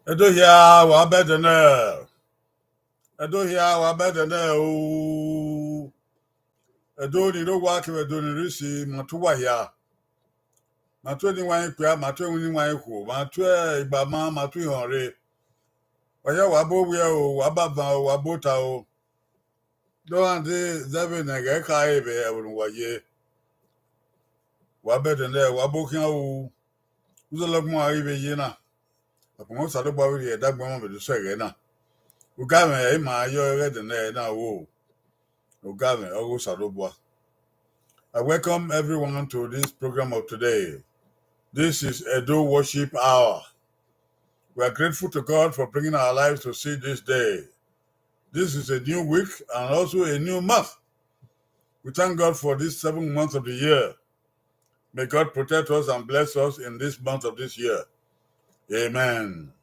Edohia wa bedene. Edohia wa bedene o. Edo ni ro wa ke edo ni risi matu wa ya. Matu ni wan kwa matu ni wan ku. Matu igba ma matu ihonre. Oya wa bo wi o wa baba o wa bota o. Do ande zabe na ga ka ebe e won wa ye. Wa bedene wa bo kan o. Uzo mo ari be ye na. Apo sa do ba wi e dagbo mo be do so ge na. Ugamwen e ma yo re de na wo. Oghe, Oghe Sarobwa. I welcome everyone to this program of today. This is Edo Worship Hour. We are grateful to God for bringing our lives to see this day. This is a new week and also a new month. We thank God for this 7th month of the year. May God protect us and bless us in this month of this year. Amen.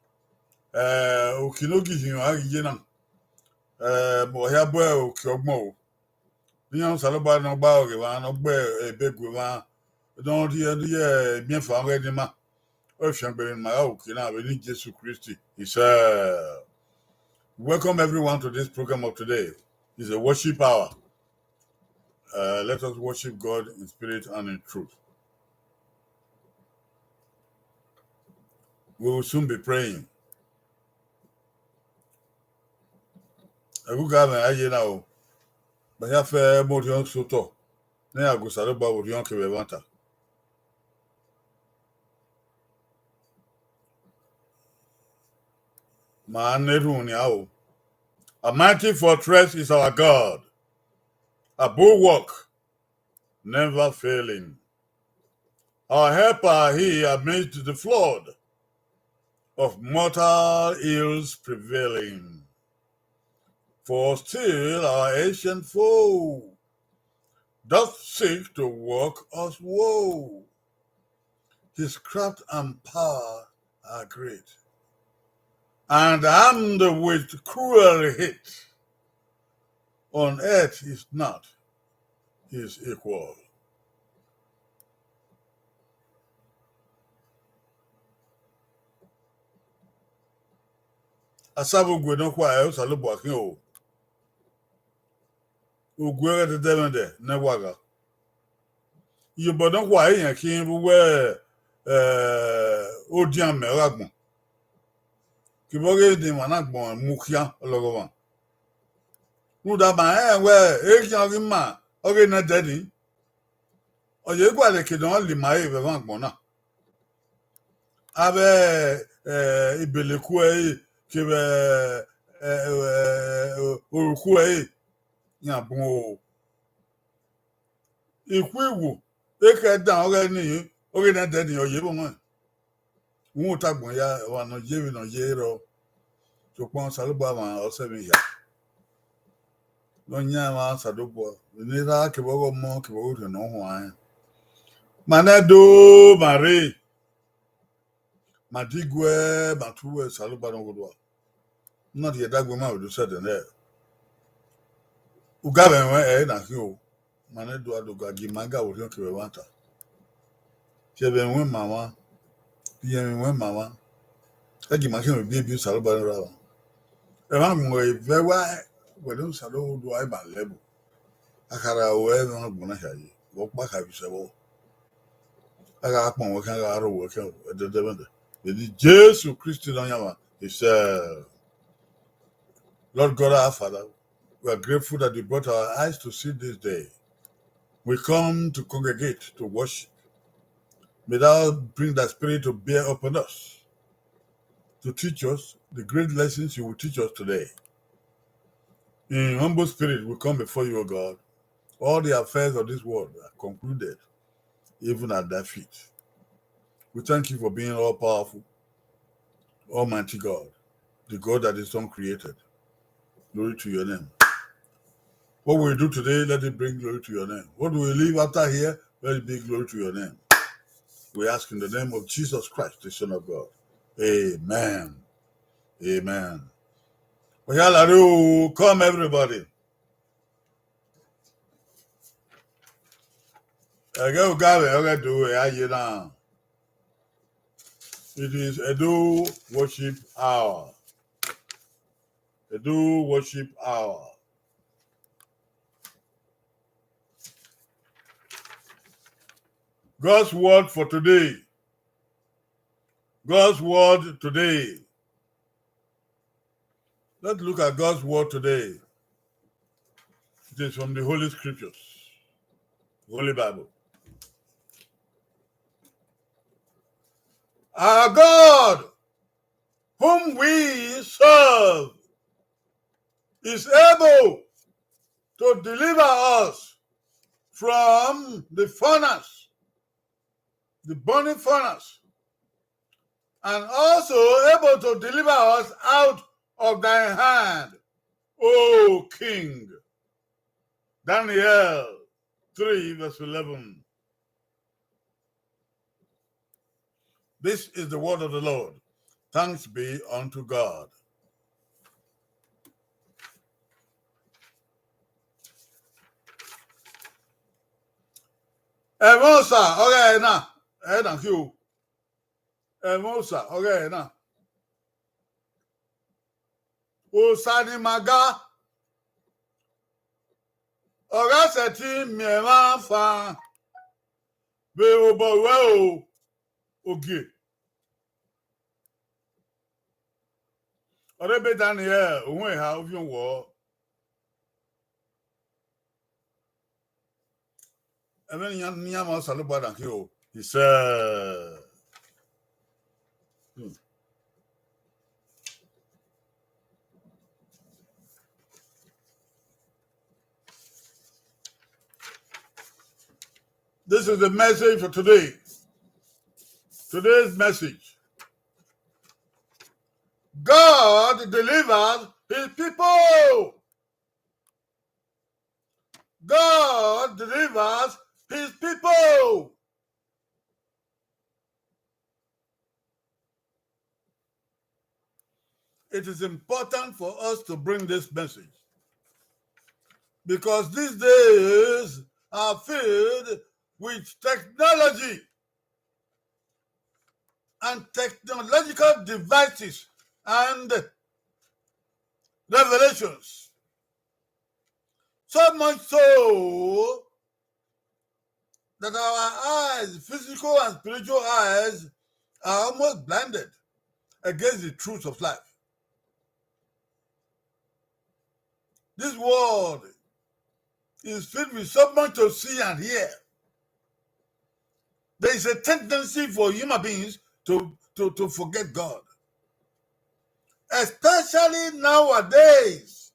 Okinogi Hinwagina. Moyabwe Okiogmo. Niyan Saloba no ba Oghe wa no gbe ebegwe wa. Don't hear bien for already ma. Oh, Shangbin my Okina, we need Jesus Christ. It's welcome everyone to this program of today. It's a worship hour. Let us worship God in spirit and in truth. We will soon be praying. Ugamwen aye na o. Ba ya fe morion soto. Na agusaro ba morion ke wanta. Ma neru ni a o. A mighty fortress is our God. A bulwark, never failing. Our helper he amidst the flood of mortal ills prevailing. For still our ancient foe doth seek to work us woe. His craft and power are great, and armed with cruel hate. On earth is not his equal. Asabu no kwa e salubu akin o. Ugwe de demende ne waga. Yobodo kwa eyan kin buwe odian meragbon. Kiboge de managbon mukia ologowan. Nuda ba we eyan ri ma oge na dedi. Oye gwa le kedon li ma e be wagbon na. Abe ibeleku e kebe oruku e yan bon o. Iku iwu eke dan oge ni oge na dedi oye bo mo. Won tagbon ya wa no jewi no yero. So pon saluba ma osemi ya. No nya ma sadubo. Ni ra ke bogo mo ke bogo no ho an. Manado mare. Madigwe matuwe saluba no godwa. Not ye dagwe ma do said there. Ugamwen we na ki o. Manado adoga gimaga wo ke we wanta. Chebe we mama. Ye we mama. Agi ma ke we bi saluba no ra. E ma mo e vewa we don salu do ai ba lebu. Akara we no gbona hayi. Wo pa ka bi sebo. Aga akpon we kan ga ro we kan de. Jesus Christ don yawa. He said, Lord God our Father, we are grateful that you brought our eyes to see this day. We come to congregate, to worship. May thou bring that spirit to bear upon us, to teach us the great lessons you will teach us today. In humble spirit, we come before you, O God. All the affairs of this world are concluded, even at thy feet. We thank you for being all powerful, Almighty God, the God that is uncreated. Glory to your name. What we do today, let it bring glory to your name. What do we leave after here? Let it bring glory to your name. We ask in the name of Jesus Christ, the Son of God. Amen. Amen. Come everybody. Eghe Ugamwen Oghe do e aye na. It is Edo worship hour. Edo worship hour. God's word for today. God's word today. Let's look at God's word today. It is from the Holy Scriptures, Holy Bible. Our God, whom we serve, is able to deliver us from the furnace, the burning furnace, and also able to deliver us out of thy hand, O King. Daniel 3 verse 11. This is the word of the Lord. Thanks be unto God. Emosa, okay na. Thank you. Emosa, okay na. Osani maga. Oga seti miema fa. Be obowe Oghe. Orebe Daniel, onwe ha ovion wo. Even nyama saluba thank you. He said. This is the message for today. Today's message. God delivers his people. God delivers his people. It is important for us to bring this message because these days are filled with technology and technological devices and revelations. So much so that our eyes, physical and spiritual eyes, are almost blinded against the truth of life. This world is filled with so much to see and hear. There is a tendency for human beings to forget God. Especially nowadays,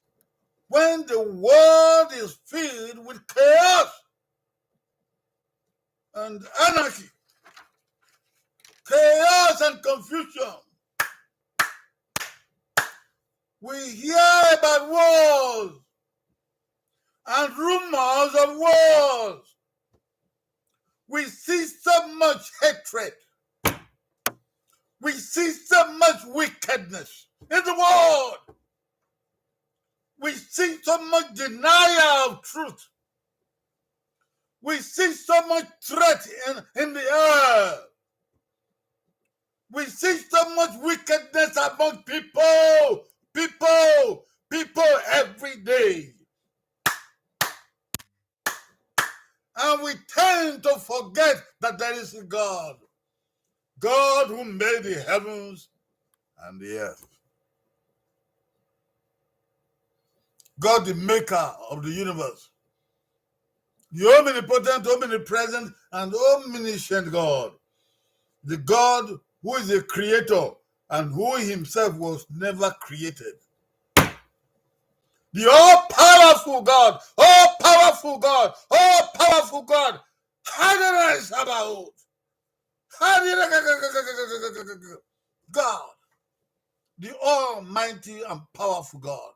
when the world is filled with chaos and anarchy, chaos and confusion. We hear about wars and rumors of wars. We see so much hatred. We see so much wickedness in the world. We see so much denial of truth. We see so much threat in the air. We see so much wickedness among people every day. And we tend to forget that there is a God. God who made the heavens and the earth. God, the maker of the universe. The omnipotent, omnipresent, and omniscient God. The God who is the creator and who himself was never created. The all-powerful God, all-powerful God, all-powerful God. God, the almighty and powerful God.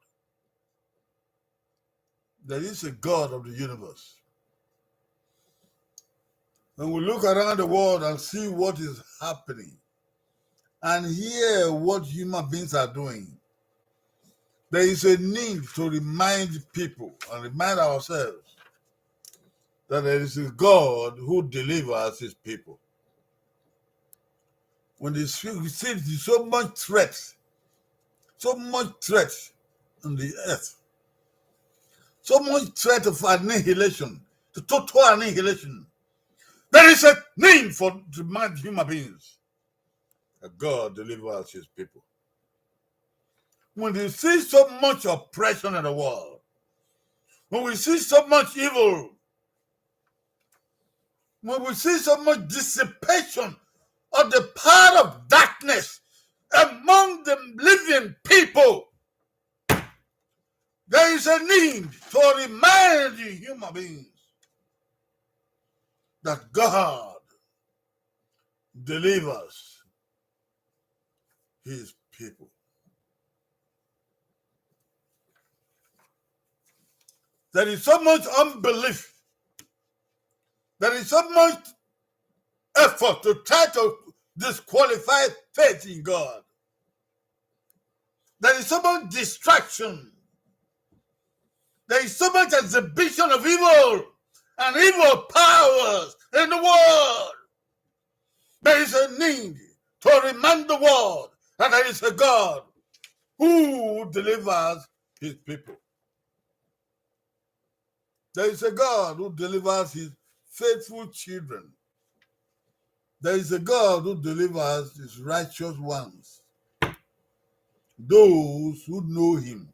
There is a God of the universe. When we look around the world and see what is happening and hear what human beings are doing, there is a need to remind people and remind ourselves that there is a God who delivers his people. When they see so much threat on the earth, so much threat of annihilation, the total annihilation, there is a need for human beings that God delivers his people. When they see so much oppression in the world, when we see so much evil, when we see so much dissipation of the power of darkness among the living people, there is a need to remind the human beings that God delivers his people. There is so much unbelief. There is so much effort to try to disqualify faith in God. There is so much distraction. There is so much exhibition of evil and evil powers in the world. There is a need to remind the world that there is a God who delivers his people. There is a God who delivers his faithful children. There is a God who delivers his righteous ones, those who know him.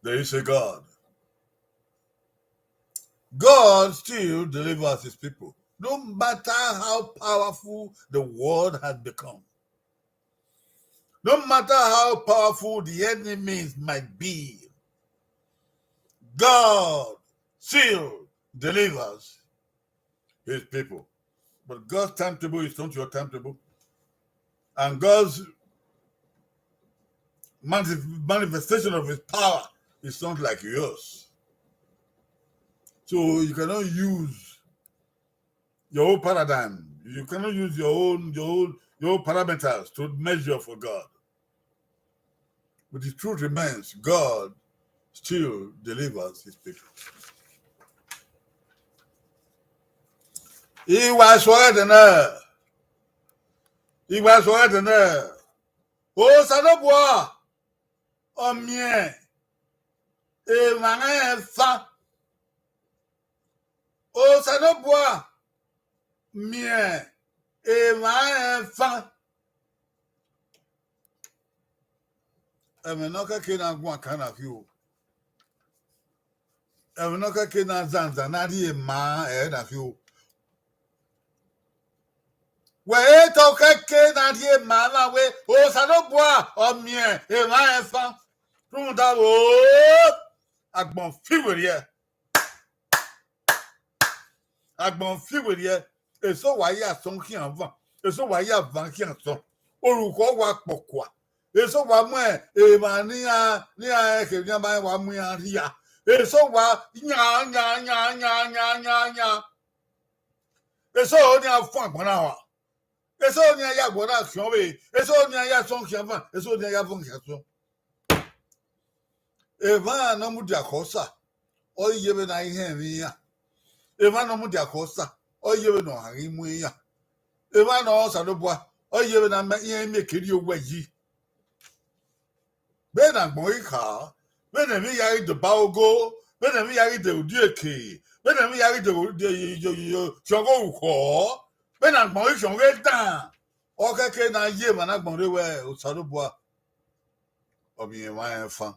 There is a God. God still delivers his people, no matter how powerful the world has become. No matter how powerful the enemies might be, God still delivers his people. But God's timetable is not your timetable. And God's manifestation of his power is not like yours. So you cannot use your own paradigm. You cannot use your own parameters to measure for God. But the truth remains, God still delivers his people. He was ordinary. He was ordinary. Oh, Sanoboa, oh, mien, et marin fa. Oh, Sanoboa, mien, et marin fa. Emenoka kena gwa kana fiu. Emenoka kena zanza nadi ma na fiu. We toka kena di ma na we. Oh, Sanoboa, oh, mien, et marin fa. Runda wo agbon fiwerie. Agbon fiwerie. Eso wa ya son ki anvan. Eso wa ya van ki anson. Oruko wa pokwa. Eso wa mu ma ni a ke ni ba wa mu ya ria. Eso wa nya. Eso ni a fun agbon na wa. Eso ni a ya agbon na kion we. Eso ni a ya son ki anvan. Eso ni a ya fun ki anson. Eva no mu dia kosa. O yebe na ihe mi ya. Eva no mu dia kosa. O yebe no hari mu ya. Eva no Sanoboa. O yebe na me ihe me kiri ogwa yi. Be na gbon ika. Be na mi yari de baogo. Be na mi yari de odieke. Be na mi yari de shongo uko. Be na gbon shongo dan. O keke na ye ma na gbon rewe o Sanoboa. Obi wa enfan.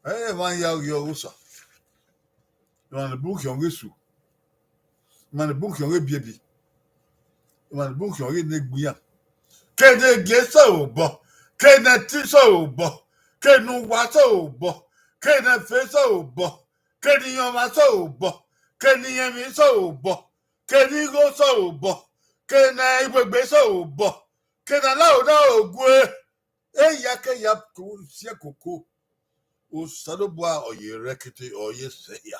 Van ya usa. Man the book yon resu. Man the book yon rebiebi. Man the book yon negbuya. Ke de gesa obo. Ke na tisa obo. Ke nu wasa obo. Ke na fesa obo. Ke ni yoma sa obo. Ke ni yemi sa obo. Ke ni go sa obo. Ke na igbegbe sa obo. Ke na la oda ogwe. Ya ke ya tu sia koko. O Sanoboa oye rekete oye seya.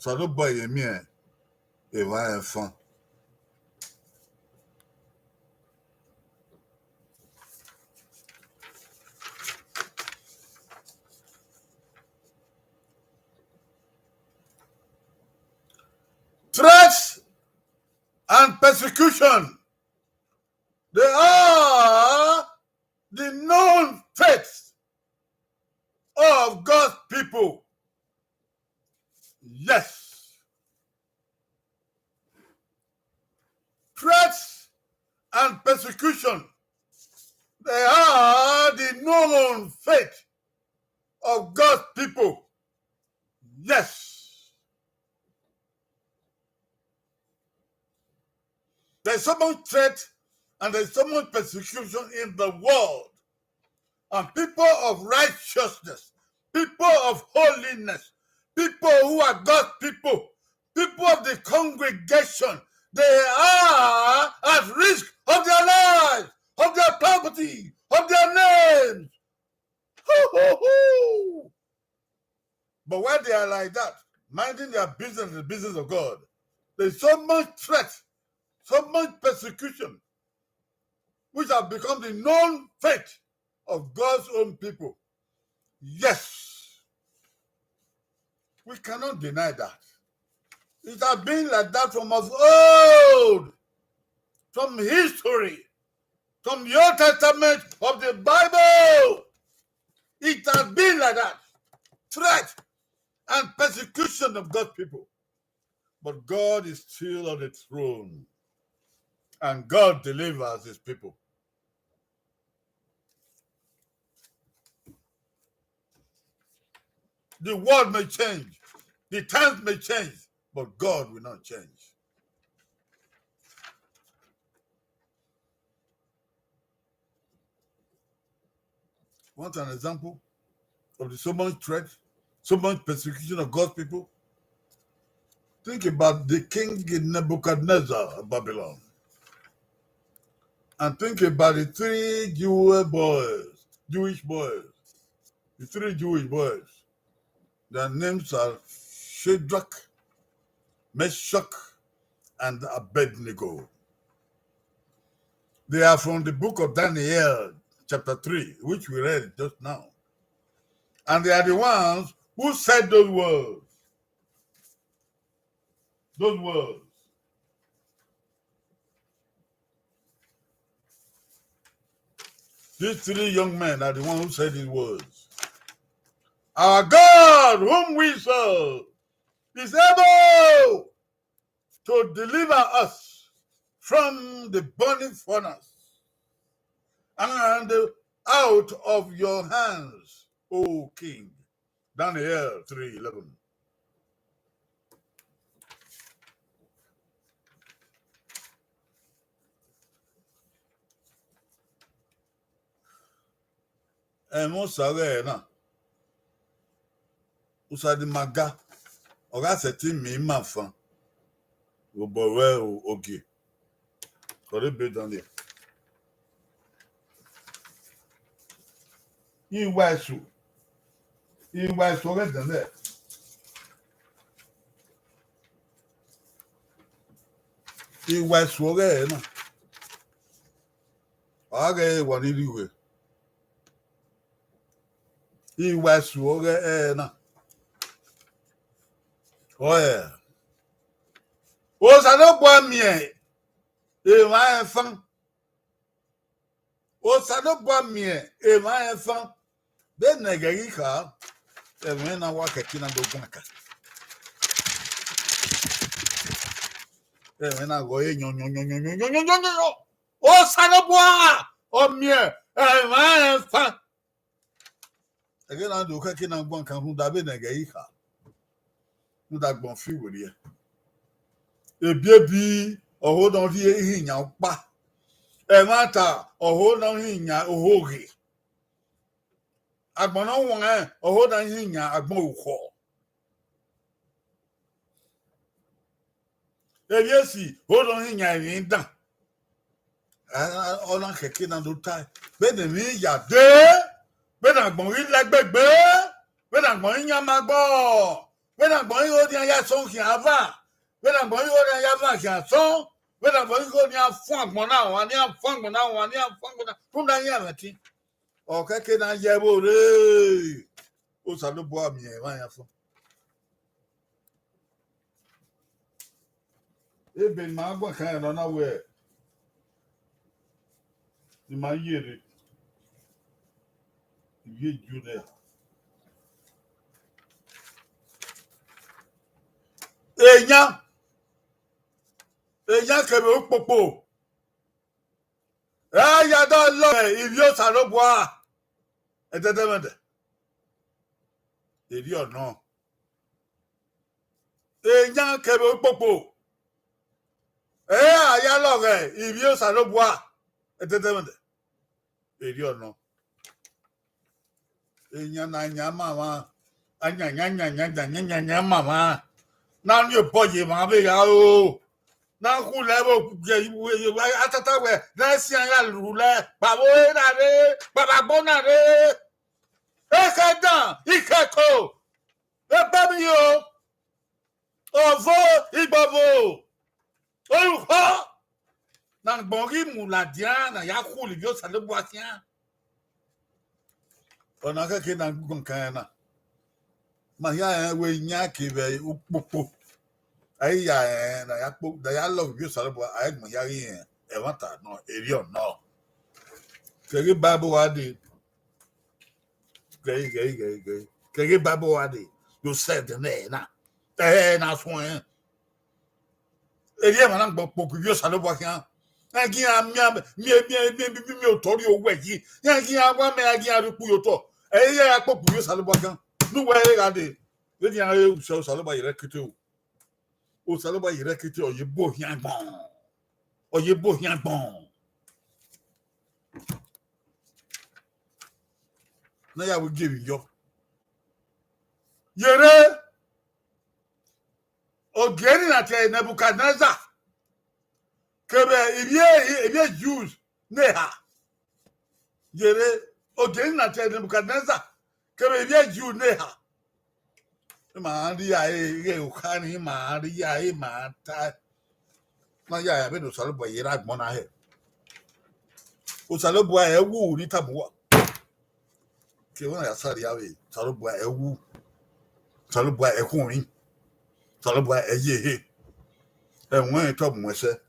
Sanoboa ye mien e va enfant. Threats and persecution. They are the known fates of God's people. Yes. Threats and persecution. They are the known fate of God's people. Yes. There's so much threat and there's so much persecution in the world. And people of righteousness, people of holiness, people who are God's people, people of the congregation, they are at risk of their lives, of their property, of their names. Hoo-hoo-hoo. But when they are like that, minding their business, the business of God, there's so much threat, so much persecution, which have become the known fate of God's own people. Yes, we cannot deny that. It has been like that from of old, from history, from the Old Testament of the Bible. It has been like that. Threat and persecution of God's people. But God is still on the throne. And God delivers his people. The world may change. The times may change. But God will not change. Want an example of the so much threat, so much persecution of God's people? Think about the king Nebuchadnezzar of Babylon. And think about the three Jewish boys. The three Jewish boys. Their names are Shadrach, Meshach, and Abednego. They are from the book of Daniel, chapter 3, which we read just now. And they are the ones who said those words. Those words. These three young men are the ones who said these words. Our God, whom we serve, is able to deliver us from the burning furnace and out of your hands, O King. Daniel 3:11. Mo sare na. Usadi maga. Oga seti mi ma fan. Obowe Oghe. Kore be dan there. Ìwà ẹ̀sùn ọ̀rẹ́ dan there. Ìwà ẹ̀sùn ọ̀rẹ́ náà. Ọ̀rẹ́ wà nínú ìwé. Ìwà ẹ̀sùn ọ̀rẹ́ náà. Ọ̀rẹ́. Ó ṣàdókò àmì ẹ̀. Èèmà ẹ̀ fán. Ó ṣàdókò àmì ẹ̀. Èèmà ẹ̀ fán. Bẹ́ẹ̀ nẹ̀gẹ̀rí kà á. Ẹ̀mí náà wá kẹ̀kí náà dógún àkà. Ẹ̀mí náà wọ̀ ẹ́ yọ̀nyọ̀nyọ̀nyọ̀nyọ̀nyọ̀nyọ̀nyọ̀. Ó ṣàdókò àmì ẹ̀. Èèmà ẹ̀ fán. Ẹ̀gẹ́ náà dógún kẹ̀kí náà gbọ́n kan fún dàbí nẹ̀gẹ̀rí kà á. Fún dàgbọ̀n fíwèé yẹ. Ebiebi ọhụụ nọ ihe nya ụkpa emata ọhụụ nọ ihe nya ohoge agbọnọ nwa ọhụụ nọ ihe nya agbọn ụkwọ ebiesi ọhụụ nọ ihe nya iri nda ọna kẹkẹ na dota bẹ́ẹ̀ ni ya dé bẹ́ẹ̀ na agbọn yìí lẹgbẹgbẹ bẹ́ẹ̀ na agbọn yìí nya ma gbọ bẹ́ẹ̀ na agbọn yìí ó ní ayé sọ kì í ava. When I'm going to have a song, when I'm going to have fun now, and have fun now, and have fun from the reality. Okay, can I have a who's a little boy? Me, I have. Ebe ma gwa kan no na we. Ni ma yere. Ye jude. Eyan kebe opopo. Ya do lo ibi o salobo a. Ededemede. Eri ona. Eyan kebe opopo. Ya lo ibi o salobo a. Ededemede. Eri ona. Eyan na nya mama. Anya mama. Na ni boye ma be ya o. Na ku le bo atata we na si an ya lule. Babo na re. Baba gbona re. Ekedan ikeko. Ebe mi o. Ovo igbovo. Olùkọ́ na gbọ̀ngí mùlàdíà na ya kú lè bí ó sàlébù àtíyàn. Ọ̀nà kẹ́kẹ́ na gbọ̀n kan na. Ma ya we nya kebe ukpopo. Ayi ya na ya kpo da ya lọ bí ó sàlébù ayi gbọ̀n ya rí yẹn. Ẹ̀wọ̀n ta no eri ọ̀nà. Kẹ́kẹ́ Bible wa di. Kẹ́kẹ́ Bible wa di. You said the name na. Na sún yẹn. Eri ẹ̀ ma na gbọ̀n pokù bí ó sàlébù àtíyàn. Agi mi o tori owo yi agi awa me agi arupu yo to ya popu yo salobo kan nu we ga de we di are so salobo yire kete o salobo yire kete oye bo hian gbon na ya we give yo yere Oghe na te Nebukadnezar kebe ibie Jews neha yere Oghe na te Nebukadnezar kebe ibie Jews neha ma ri ya ukani ma ri ya ma ta na ya be no salobo yere agbon na he o salobo ewu ni tabuwa ke wona ya sari ya we salobo ewu salobo ekunrin salobo eyehe enwon to mo se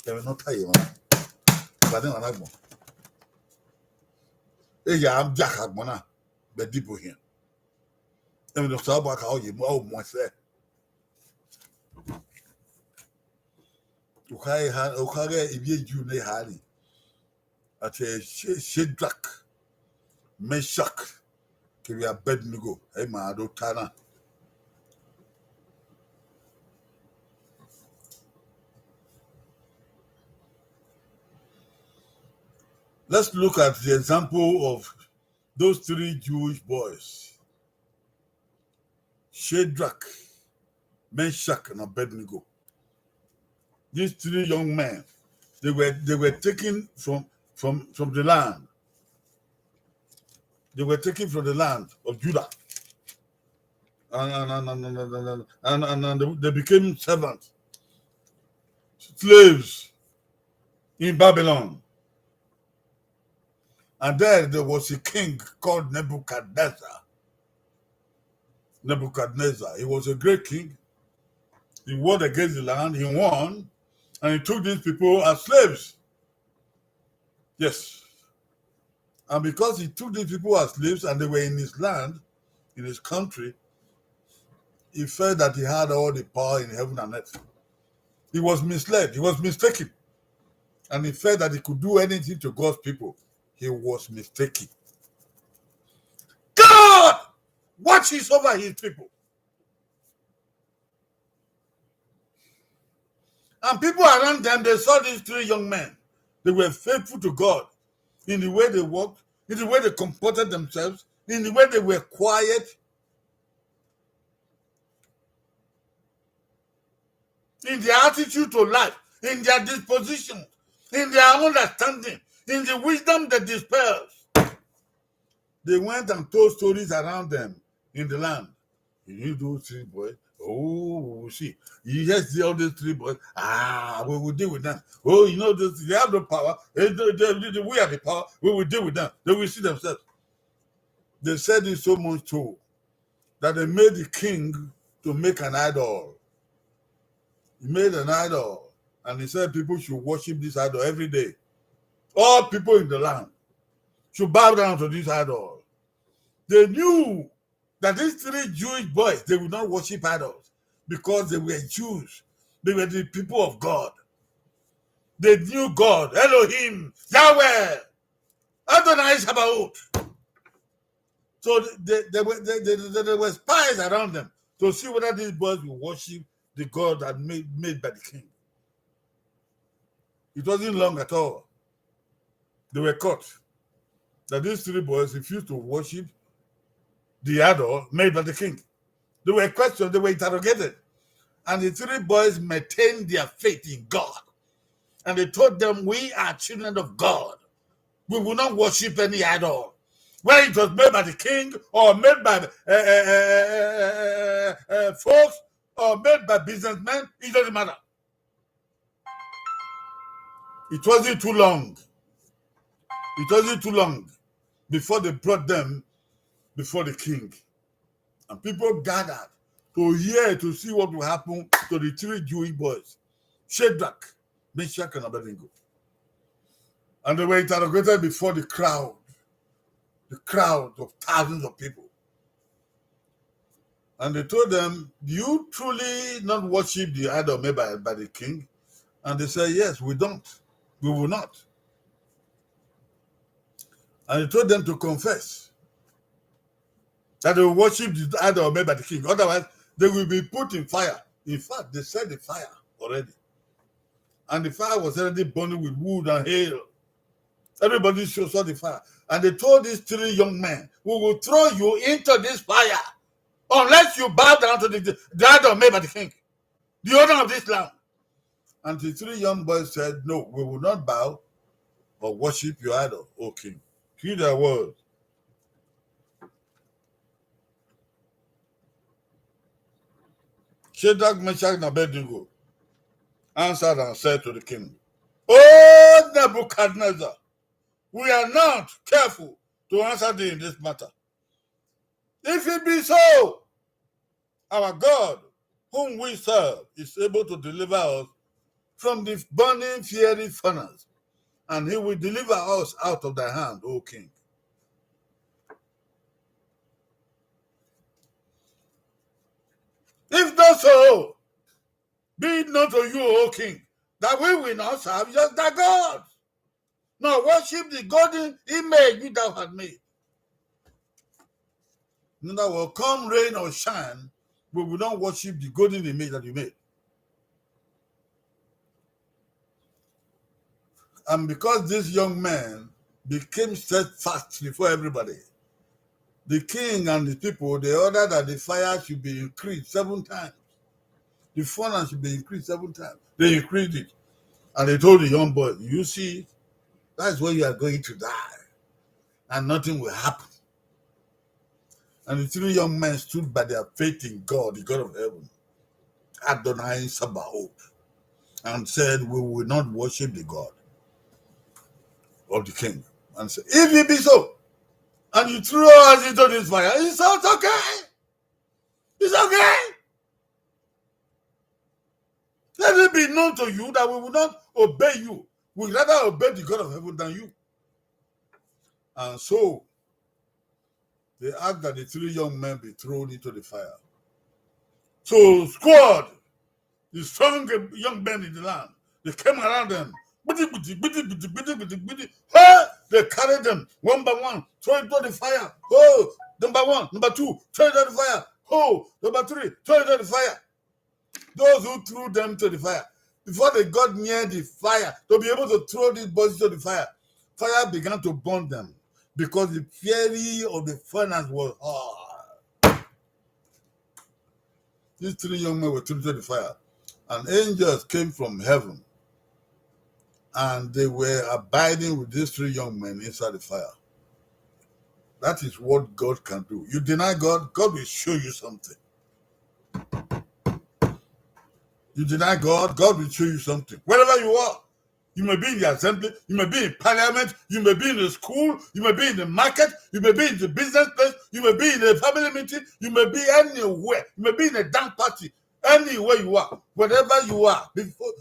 emi no taye ma ba de na agbon ya am jak agbon na be dibo hin emi no salobo ka o ye mo se ukage ibie ju ne hali ate Shadrach Meshach ke we Abednego e ma do tana. Let's look at the example of those three Jewish boys, Shadrach, Meshach, and Abednego. These three young men, they were taken from the land. They were taken from the land of Judah, and they became servants, slaves in Babylon. And there was a king called Nebuchadnezzar. He was a great king. He warred against the land. He won, and he took these people as slaves. Yes. And because he took these people as slaves and they were in his land, in his country, he felt that he had all the power in heaven and earth. He was misled. He was mistaken. And he felt that he could do anything to God's people. He was mistaken. God watches over his people. And people around them, they saw these three young men. They were faithful to God in the way they walked, in the way they comported themselves, in the way they were quiet, in their attitude to life, in their disposition, in their understanding, in the wisdom that dispels. They went and told stories around them in the land. You those three boys. Oh, we see. You just see all these three boys. We will deal with them. Oh, you know, they have the power. We have the power. We will deal with them. They will see themselves. They said it so much so that they made the king to make an idol. He made an idol, and he said people should worship this idol every day. All people in the land should bow down to this idol. They knew that these three Jewish boys, they would not worship idols because they were Jews. They were the people of God. They knew God, Elohim, Yahweh, Adonai Sabaoth. So there were spies around them to see whether these boys will worship the God that made by the king. It wasn't long at all. They were caught. That these three boys refused to worship the idol made by the king. They were questioned, they were interrogated. And the three boys maintained their faith in God. And they told them, we are children of God. We will not worship any idol. Whether it was made by the king or made by folks or made by businessmen, it doesn't matter. It wasn't too long. It wasn't too long before they brought them before the king. And people gathered to hear, to see what will happen to the three Jewish boys, Shadrach, Meshach, and Abednego. And they were interrogated before the crowd of thousands of people. And they told them, do you truly not worship the idol made by the king? And they said, yes, we don't. We will not. And he told them to confess that they will worship the idol made by the king. Otherwise, they will be put in fire. In fact, they set the fire already. And the fire was already burning with wood and hail. Everybody saw the fire. And they told these three young men, we will throw you into this fire unless you bow down to the idol made by the king, the owner of this land. And the three young boys said, no, we will not bow or worship your idol, O king. Hear their words. Shadrach, Meshach, and Abednego answered and said to the king, O Nebuchadnezzar, we are not careful to answer thee in this matter. If it be so, our God, whom we serve, is able to deliver us from the burning fiery furnace, and he will deliver us out of thy hand, O king. If not so, be it known to you, O king, that we will not serve just thy gods, nor worship the golden image which thou hast made. Neither will come rain or shine, we will not worship the golden image that you made. And because this young man became steadfast before everybody, the king and the people, they ordered that the fire should be increased 7 times. The furnace should be increased 7 times. They increased it. And they told the young boy, you see, that's where you are going to die. And nothing will happen. And the 3 young men stood by their faith in God, the God of heaven, Adonai Sabaoth, and said, we will not worship the God of the king. And said, if it be so, and you throw us into this fire, it's okay. It's okay. Let it be known to you that we will not obey you. We rather obey the God of heaven than you. And so, they asked that the 3 young men be thrown into the fire. So, squad, the strong young men in the land, they came around them. They carried them one by one, throw into the fire. Oh, number 1, number 2, throw into the fire. Oh, number 3, throw into the fire. Those who threw them to the fire, before they got near the fire, to be able to throw these bodies to the fire, fire began to burn them because the fury of the furnace was hard. These 3 young men were thrown to the fire, and angels came from heaven, and they were abiding with these 3 young men inside the fire. That is what God can do. You deny God, God will show you something. You deny God, God will show you something. Wherever you are, you may be in the assembly, you may be in parliament, you may be in the school, you may be in the market, you may be in the business place, you may be in a family meeting, you may be anywhere, you may be in a dance party. Anywhere you are, wherever you are, before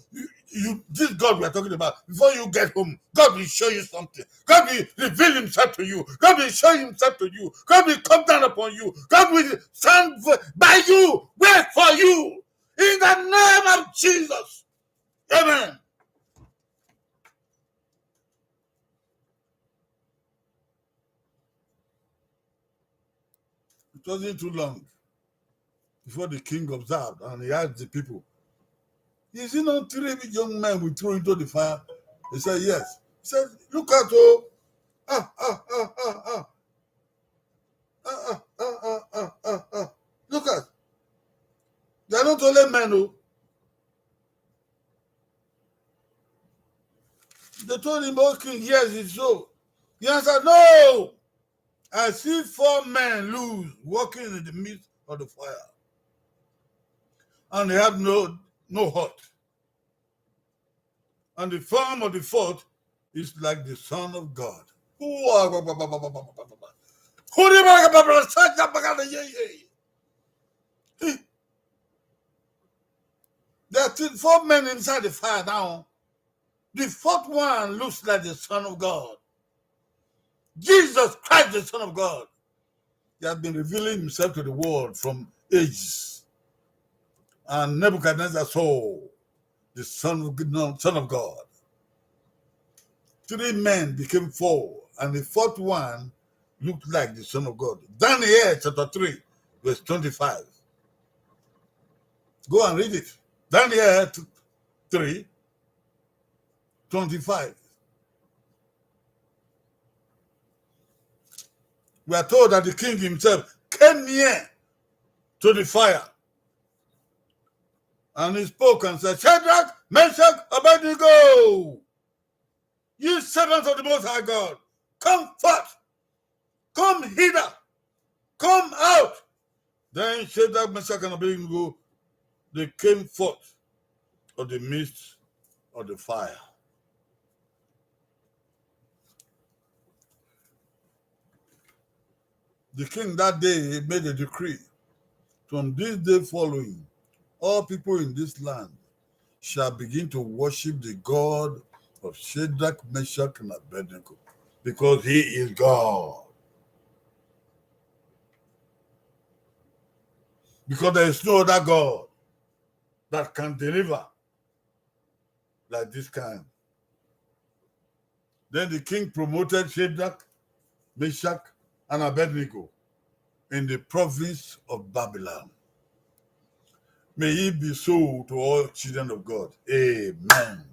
this God we are talking about, before you get home, God will show you something. God will reveal himself to you. God will show himself to you. God will come down upon you. God will stand by you, wait for you. In the name of Jesus. Amen. It wasn't too long before the king observed and he asked the people, "Is it not 3 young men we throw into the fire?" They said, "Yes." He said, "Look at oh, ah, ah, ah, ah, ah, ah, ah, ah, ah, ah, ah. Look at, they are not only men, oh." They told him, "Oh, king, yes, it's so." He answered, "No, I see 4 men loose walking in the midst of the fire, and they have no hurt. And the form of the 4th is like the Son of God." There are 4 men inside the fire now. The 4th one looks like the Son of God. Jesus Christ, the Son of God. He has been revealing himself to the world from ages. And Nebuchadnezzar saw the Son of God. 3 men became 4, and the 4th one looked like the Son of God. Daniel chapter 3, verse 25. Go and read it. Daniel 3, 25. We are told that the king himself came near to the fire, and he spoke and said, "Shadrach, Meshach, Abednego, you servants of the Most High God, come forth, come hither, come out." Then Shadrach, Meshach, and Abednego, they came forth of the midst of the fire. The king that day made a decree: from this day following, all people in this land shall begin to worship the God of Shadrach, Meshach, and Abednego, because he is God. Because there is no other God that can deliver like this kind. Then the king promoted Shadrach, Meshach, and Abednego in the province of Babylon. May it be so to all children of God. Amen.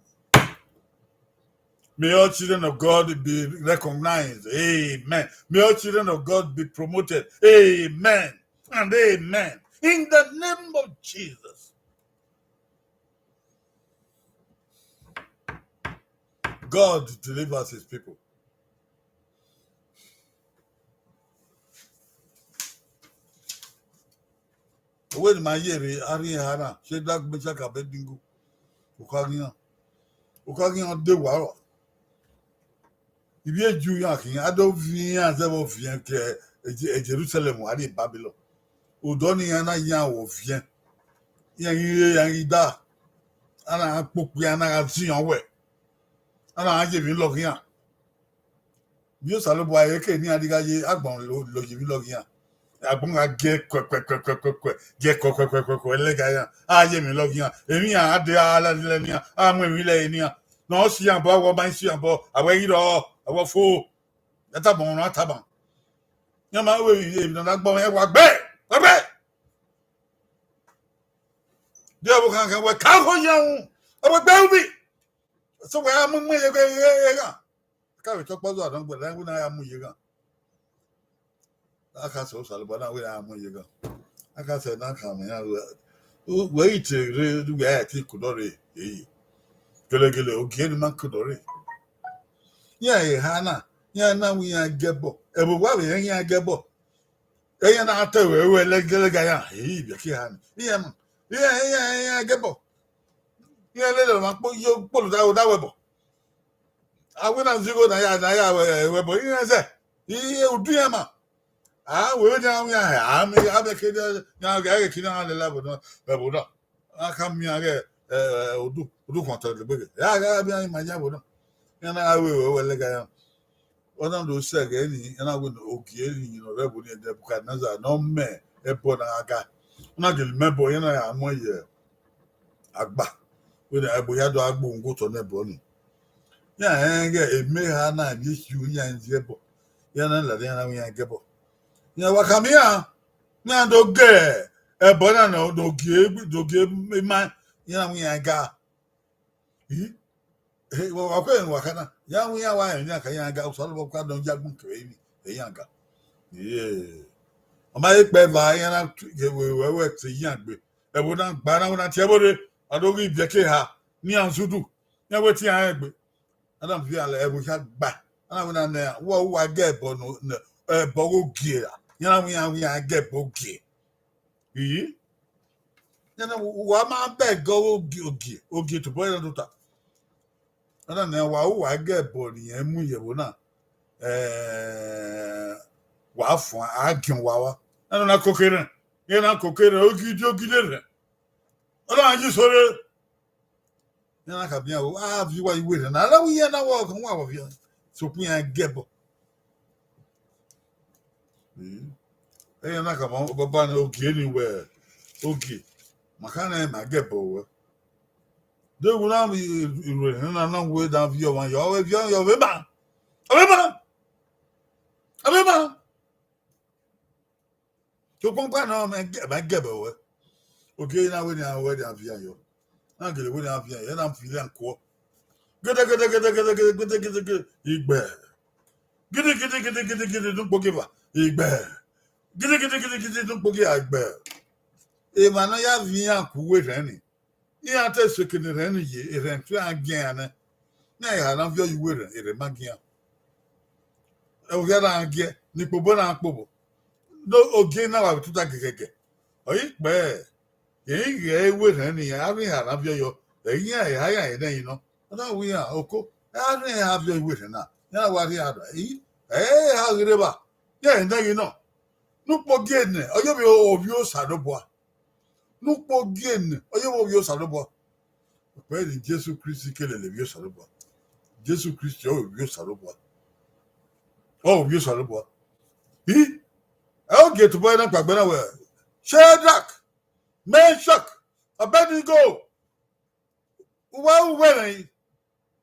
May all children of God be recognized. Amen. May all children of God be promoted. Amen. And amen. In the name of Jesus. God delivers his people. When my year Ariana, Shadrach, Meshach, Abednego, Ukagian de Waro. If you do yakin, I don't fear them of Yanke, Jerusalem, or Babylon. Udoni yana yan of Yan. Yang and I book Yana see your way. And I give you log here. You salu boy, near the guy, Agbon logian. Abunga get quick, get legaya. I am in logian. Emia, Adela, Lenia, I'm a millenia. No, see, I'm about my see, I wait all, I was full. That's a bone, not a bone. Yama, we not bone, I walk back. There we can work out young. I was baby. So where am I? Can't we talk about that? But then when I am you go. I can't so sorry, but now we are you go. I can't say that coming. Wait to do that. Could already. Gele, okay, man could already. Yeah, Hannah. Yeah, now we are gebo. Ebu wabi, yeah, gebo. Yeah, now tell we like Gaya. Be kihan. Yeah, gebo. Yeah, little man, put you pull that webo. I went and go na ya webo. Yeah, say. Yeah, Udiama. Ah, we down here. I make other kid now. I can on the level. aka mi age odu kontra de bege ya ga bi an ma nya bo no ya na awe we le ga ya ona do se ga ni na go Oghe ni no re bo ni de buka na za no me e bo na aga na de me bo ya na ya mo ye agba we na ebo ya do agbo ngo to na bo ni ya ga eme ha na bi hiu ya nje bo ya na la ya na ya ge bo ya wakamia na do ge e bo na no do ge ma ya na ya ga wa ko en wakana ya wu ya wa ya ka ya ga so lo kwa don jagun kre ni e ya ga o ma ye pe ba ya na we ti ya gbe e bo na gba na na tie bo de adogi je ke ha ni ansudu ya we ti ya gbe adam fi ala e bo sha gba ana we na wa ge bo no e bo go gie ya na ya ge bo gie ya na wa ma be go ogie to boy na ta ana na wa ge bo ni e mu ye wo na wa fun agin wa ana na kokere ye na kokere ogide re ana anji sore ye na ka bia wo vi wa iwe re na la wi ye na wo kan wa bia so pun ya ge bo ye na ka ba baba na ogie ni we ogie makana ma ge bo we de wo na mi iwe na we dan vi o wan yo we ba abeba to pompa na ma ge bo we Oghe na we na we dan vi ayo na gele we na vi ayo na fi anko gede igbe gede dun poke ba igbe gede dun poke agbe e ma na ya vi anku we re ni ya te sekene re ni ye e re tu agian na ya na vi we re e re magian e o ga agie ni pobo na pobo no Oghe na wa tuta gege oyi pe ye ye we re ni ya ri ha na vi yo eyin ya na yin no na we ya oko ya ri ha vi we re na ya wa ri ha ha gire ba ye na yin no nupo gene oyo bi obi o sadobo nupo gene oyo obi o sadobo pe ni Jesu Christ kelele bi o sadobo Jesu Christ o bi o sadobo I'll get to boy na gbagbe na we Shadrach Meshach Abednego wa we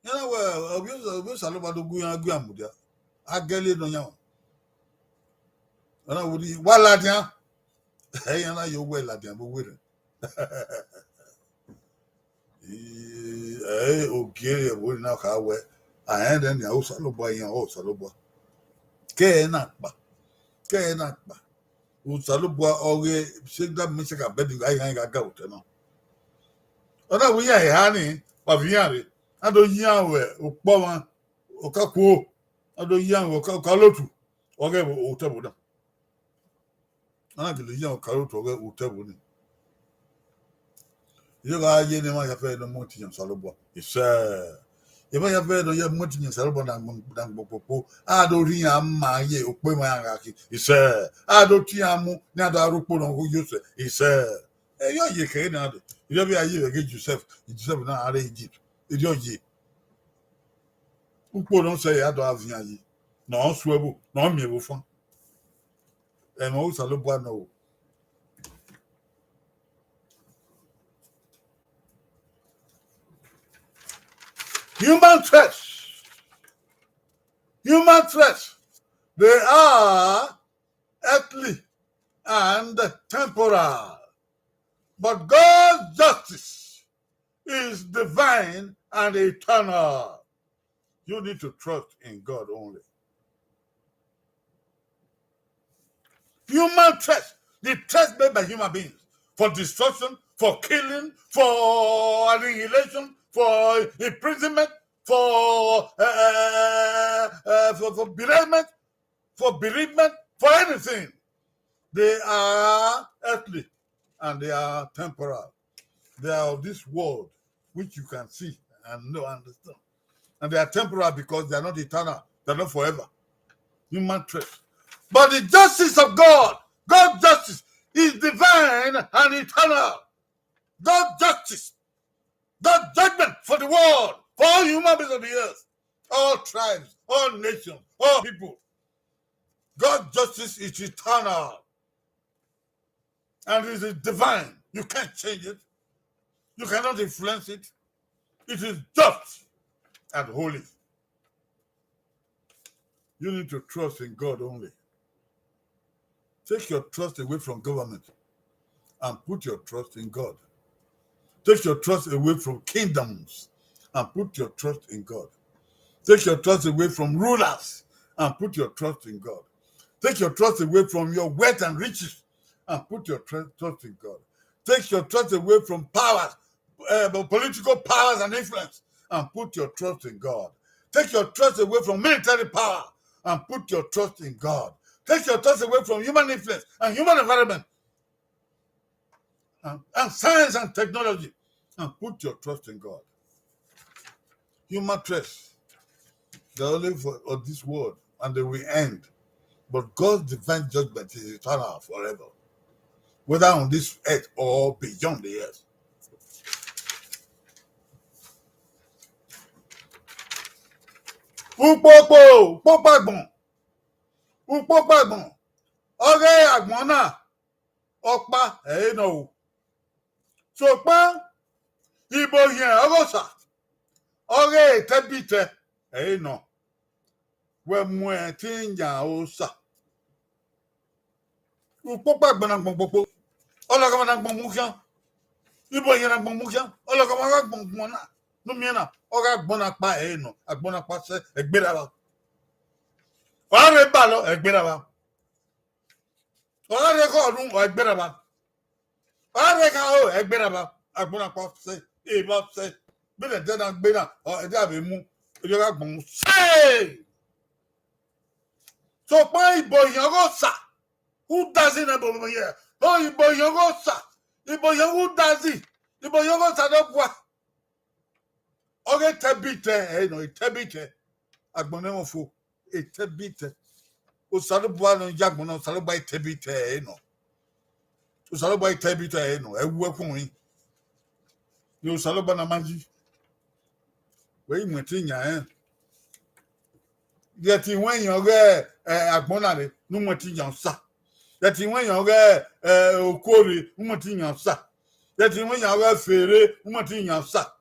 na we obi o sadobo do gu amudia agele no yan ona wudi wala dia na yo we la dia bo we Oghe wo na ka we ahen den ya o salobo yan o salobo ke na pa o salobo Oghe se da mi se ka be di ayan ga o te no ona wo ya ha ni pa viare ado yan we o po wan o ka ko ado yan we ka lotu Oghe o te bo da ana ke yan o ka lotu Oghe o te bo ni yo ga ye ni ma ya fe no mo ti yan salobo isa ye ba ya fe no ye mo ti yan salobo na popo ado ri yan ma ye o pe ma ga ki isa ado ti amu ni ado arupo no go yo se isa yo ye ke na ado yo bi aye we ge Joseph na are Egypt yo ye upo no se ya do avian yi no so ebu no mi ebu fun e mo salobo na o human threats, they are earthly and temporal. But God's justice is divine and eternal. You need to trust in God only. Human threats, the threats made by human beings for destruction, for killing, for annihilation, for imprisonment, for bereavement, for anything. They are earthly and they are temporal. They are of this world, which you can see and know, understand. And they are temporal because they are not eternal. They are not forever. Human threats. But the justice of God, God's justice, is divine and eternal. God's justice, God's judgment for the world, for all human beings of the earth, all tribes, all nations, all people. God's justice is eternal and it is divine. You can't change it. You cannot influence it. It is just and holy. You need to trust in God only. Take your trust away from government and put your trust in God. Take your trust away from kingdoms and put your trust in God. Take your trust away from rulers and put your trust in God. Take your trust away from your wealth and riches and put your trust in God. Take your trust away from powers, political powers and influence and put your trust in God. Take your trust away from military power and put your trust in God. Take your trust away from human influence and human environment and science and technology and put your trust in God. Human trust, they're only for this world and they will end. But God's divine judgment is eternal forever, whether on this earth or beyond the earth. Ukpokpagbon, Oghe agbona, Okpa, no. So pa, Ibo yen ogosa, Oghe tebite, no. We mwen tinja osa. Ukpokpagbon agbon, Olagama agbon mukian, Ibo yen agbon mukian, Olagama agbon gbona, no miena, Oghe agbona pa, no, agbona pa se, egbedaba. Ọ̀rẹ́ bá lọ ẹgbẹ́ra wa. Ọ̀rẹ́ kọ́ ọdún ẹgbẹ́ra wa. Ọ̀rẹ́ ká ó ẹgbẹ́ra wa. Agbónapọ̀ ṣe ìbọn ṣe bílẹ̀ tẹ́lá gbé náà ẹ̀dẹ́ àbí mú ìjọba gbọ̀n ṣe. So pé ìbò èèyàn kò sà. Who does it ẹ̀bùn mi yẹ? Ó ìbò èèyàn kò sà. Ìbò èèyàn who does it? Ìbò èèyàn kò sà ló bùa. Ọ̀rẹ́ tẹ́bí tẹ ẹ̀nà ìtẹ́bí tẹ. Àgbọ̀n náà wọ́n fò. Etebite. Usalubwa no jagmono usalubwa itebite eno. Usalubwa itebite eno. Ewu fun yin. Ni usalubwa na maji. We mweti nya Yeti wen yan re agbona re nu mweti yan sa. Yeti wen yan re okore nu mweti yan sa. Yeti wen yan re fere nu mweti yan sa.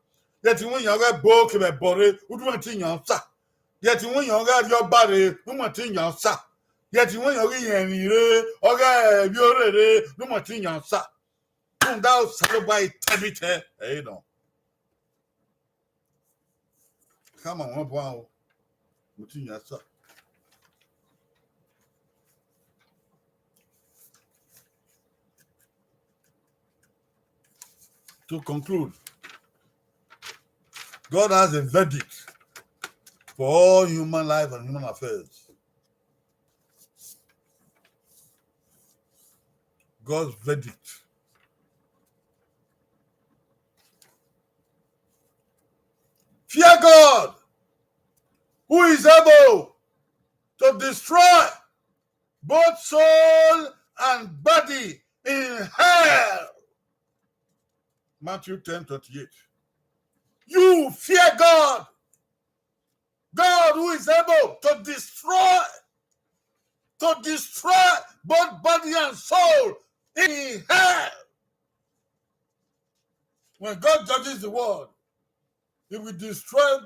Yeti wen yan re bo ke be bore nu mweti yan sa. Yet when you got your body, no matin sa. Yet when you ring and you're no matin sa. Don't thou celebrate tabite, no. Come on, wow. Matin sa. To conclude, God has a verdict for all human life and human affairs. God's verdict. Fear God, who is able to destroy both soul and body in hell. Matthew 10:38. You fear God. God who is able to destroy both body and soul in hell. When God judges the world, he will destroy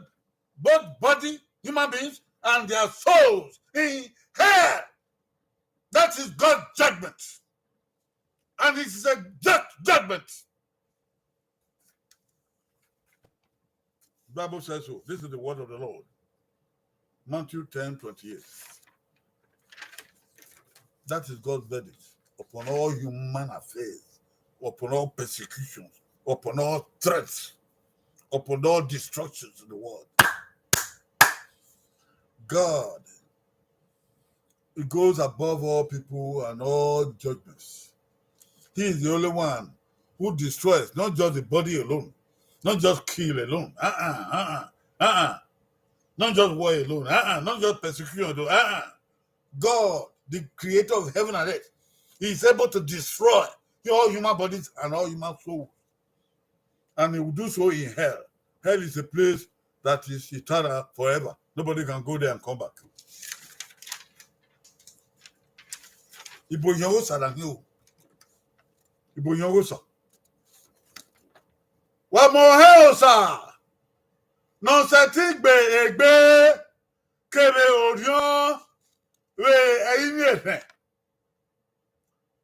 both body, human beings, and their souls in hell. That is God's judgment. And it is a just judgment. The Bible says so. This is the word of the Lord. Matthew 10:28. That is God's verdict upon all human affairs, upon all persecutions, upon all threats, upon all destructions in the world. God, he goes above all people and all judgments. He is the only one who destroys, not just the body alone, not just kill alone. Not just war alone. Not just persecution alone. God, the creator of heaven and earth, he is able to destroy all human bodies and all human souls. And he will do so in hell. Hell is a place that is eternal forever. Nobody can go there and come back. Ibo yango salanyo. Ibo yango sa. Wa mo sa. Non seti egbe kebe orion we eyini efen.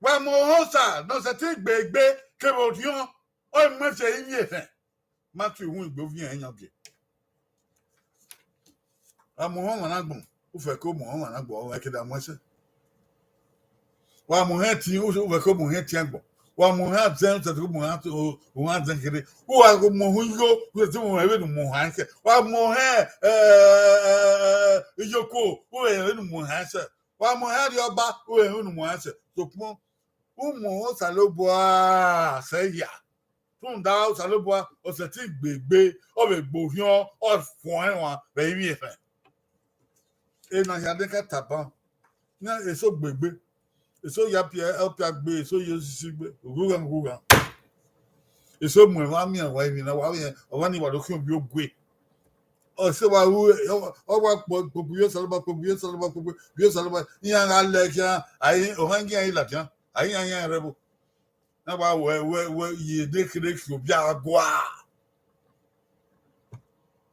Wa mo sa non seti egbe kebe orion o mo se eyini efen. Matthew hu igbo fi en yange. Amuhon wanagbon o fe ko mo wanagbon o ekeda mo se. Wa mo ti o fe ko mo ti agbon. Wa mo zen se ko mo o zen kere. O wa ko mo hu yo o se mo ewe no mo hanse. Wa mo iyoko o ewe no mo hanse. Wa mo ri oba o ewe no mo hanse. So pon o mo salobo a se ya. Tun da salobo o se ti gbegbe o be gbofion o fun won be mi efe. E na ya de ka tapan na eso gbegbe eso ya pia elpia gbe eso yosisi gbe ogugan eso mu wa mi an wa mi na wa ye o wa ni wa do ki obi ogwe o se wa wu o wa pobuyo saloba yan ga le kya ayi o hangi ayi la kya ayi yan rebo na wa we ye de kire ki obi agwa.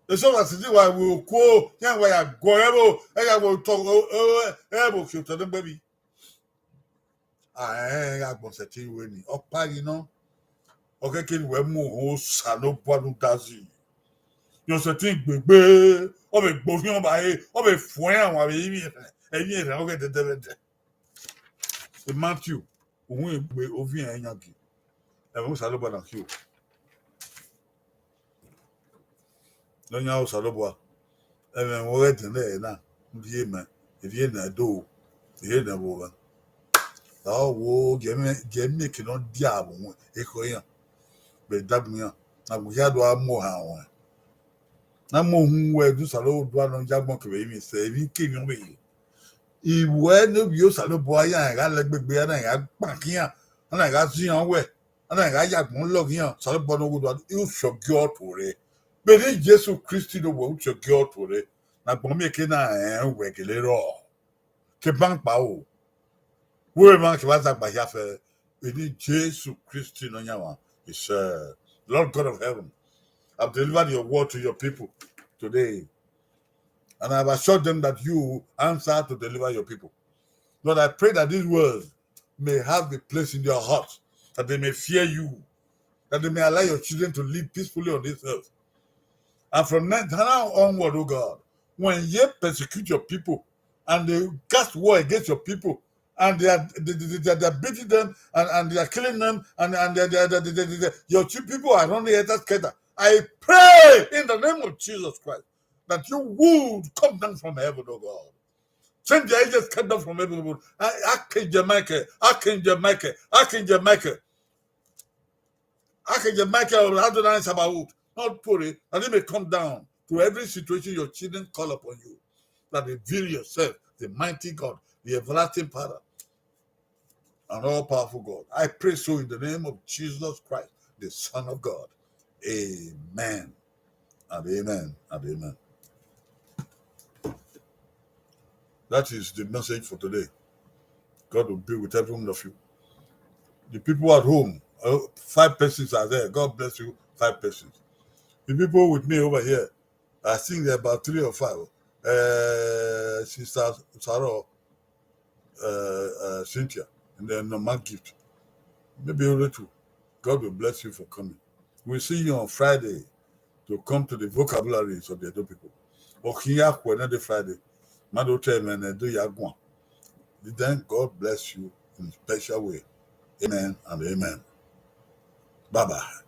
Eso was the why we ko yan wa ya gorebo e ya wo to e bo fi to dem baby. Ya gbon se ti we ni. Opa yi no. Oke ke ni we mu o salobo nu dazi. Yo se ti gbegbe o be gbo fi on ba e o be fun awon abi mi e o ke de. Matthew ohun egbe ovi en yangi. E mo salobo na ki o. Donya o salobo even wo get there na vie ma vie na do vie na bo ba wo gemme ki no dia bo e ko yan be dabun na bo ya do amo ha won na mo hu we du salo do anu jagbon ke mi se bi ke mi o be iwe no bi o salobo yan ga le gbegbe na ga pan kiyan na ga si yan we na ga jagbon lo kiyan salobo no go do you forget to re. Beni Jesu Christi no wo uche giotore na gbomi ke na wegele ro ke bank pa o we man ke waza gba ya fe beni Jesu Christi no nyawa is Lord God of heaven. I've delivered your word to your people today and I've assured them that you answer to deliver your people. Lord, I pray that these words may have a place in their hearts, that they may fear you, that they may allow your children to live peacefully on this earth. And from now onward, oh God, when ye persecute your people and they cast war against your people and they are beating them and they are killing them and your two people are only scattered, I pray in the name of Jesus Christ that you would come down from heaven, oh God. Send the angels come down from heaven. Archangel Michael, Adonai Sabaoth. Not pray, and they may come down to every situation your children call upon you. That reveal yourself, the mighty God, the everlasting Father, and all-powerful God. I pray so in the name of Jesus Christ, the Son of God. Amen. And amen. And amen. That is the message for today. God will be with every one of you. The people at home, 5 persons are there. God bless you, 5 persons. The people with me over here, I think there are about 3 or 5. Sister Sarah, Cynthia, and then my gift. Maybe only 2. God will bless you for coming. We'll see you on Friday to come to the vocabularies of the Edo people. Okiya another Friday. Mado tell and do yagwan. Then God bless you in a special way. Amen and amen. Bye-bye.